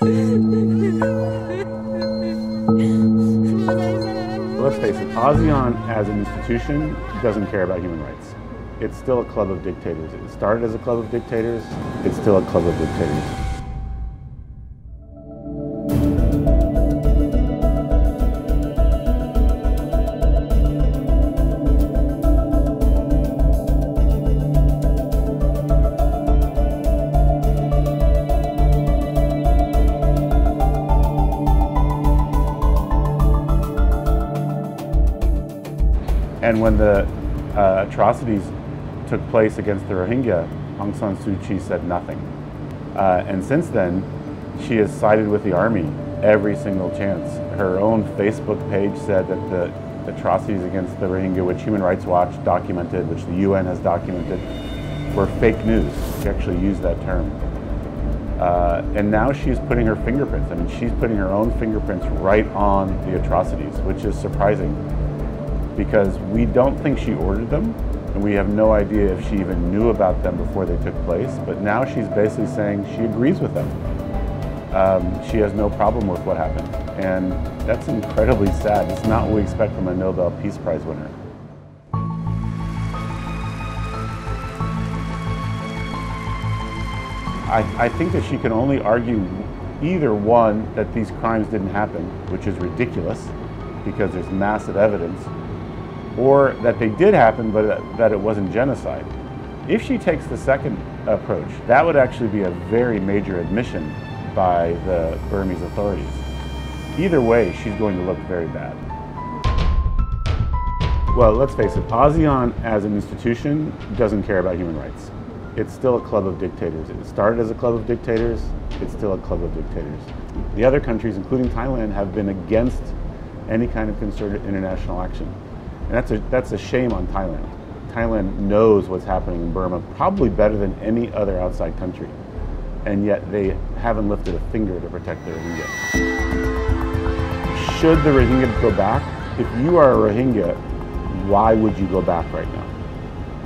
Let's face it, ASEAN as an institution doesn't care about human rights. It's still a club of dictators. It started as a club of dictators. It's still a club of dictators. And when the atrocities took place against the Rohingya, Aung San Suu Kyi said nothing. And since then, she has sided with the army every single chance. Her own Facebook page said that the atrocities against the Rohingya, which Human Rights Watch documented, which the UN has documented, were fake news. She actually used that term. And now she's putting her fingerprints. I mean, she's putting her own fingerprints right on the atrocities, which is surprising, because we don't think she ordered them, and we have no idea if she even knew about them before they took place. But now she's basically saying she agrees with them. She has no problem with what happened, and that's incredibly sad. It's not what we expect from a Nobel Peace Prize winner. I think that she can only argue either one, that these crimes didn't happen, which is ridiculous because there's massive evidence, or that they did happen but that it wasn't genocide. If she takes the second approach, that would actually be a very major admission by the Burmese authorities. Either way, she's going to look very bad. Well, let's face it, ASEAN as an institution doesn't care about human rights. It's still a club of dictators. It started as a club of dictators. It's still a club of dictators. The other countries, including Thailand, have been against any kind of concerted international action. And that's a shame on Thailand. Thailand knows what's happening in Burma probably better than any other outside country, and yet they haven't lifted a finger to protect the Rohingya. Should the Rohingya go back? If you are a Rohingya, why would you go back right now?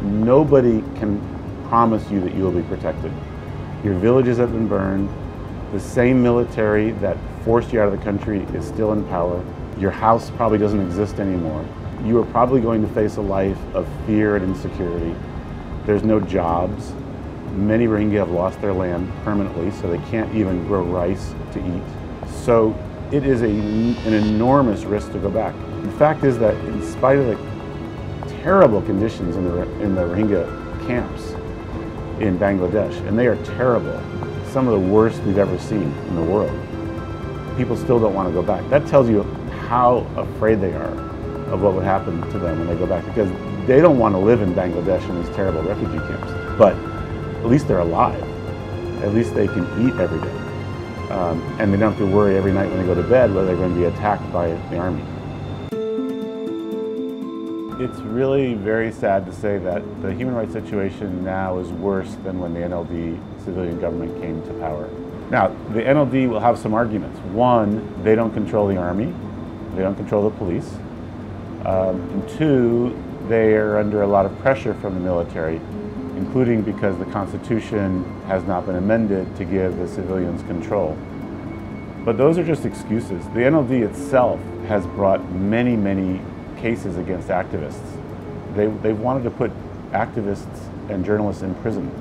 Nobody can promise you that you will be protected. Your villages have been burned. The same military that forced you out of the country is still in power. Your house probably doesn't exist anymore. You are probably going to face a life of fear and insecurity. There's no jobs. Many Rohingya have lost their land permanently, so they can't even grow rice to eat. So it is an enormous risk to go back. The fact is that in spite of the terrible conditions in the Rohingya camps in Bangladesh, and they are terrible, some of the worst we've ever seen in the world, people still don't want to go back. That tells you how afraid they are of what would happen to them when they go back, because they don't want to live in Bangladesh in these terrible refugee camps. But at least they're alive. At least they can eat every day. And they don't have to worry every night when they go to bed whether they're going to be attacked by the army. It's really very sad to say that the human rights situation now is worse than when the NLD civilian government came to power. Now, the NLD will have some arguments. One, they don't control the army. They don't control the police. And two, they are under a lot of pressure from the military, including because the Constitution has not been amended to give the civilians control. But those are just excuses. The NLD itself has brought many, many cases against activists. They've wanted to put activists and journalists in prison.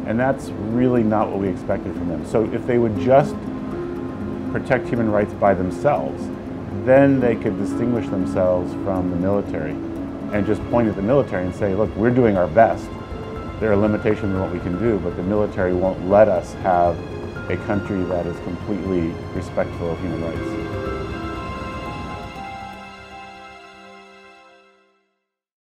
And that's really not what we expected from them. So if they would just protect human rights by themselves, then they could distinguish themselves from the military and just point at the military and say, look, we're doing our best. There are limitations in what we can do, but the military won't let us have a country that is completely respectful of human rights.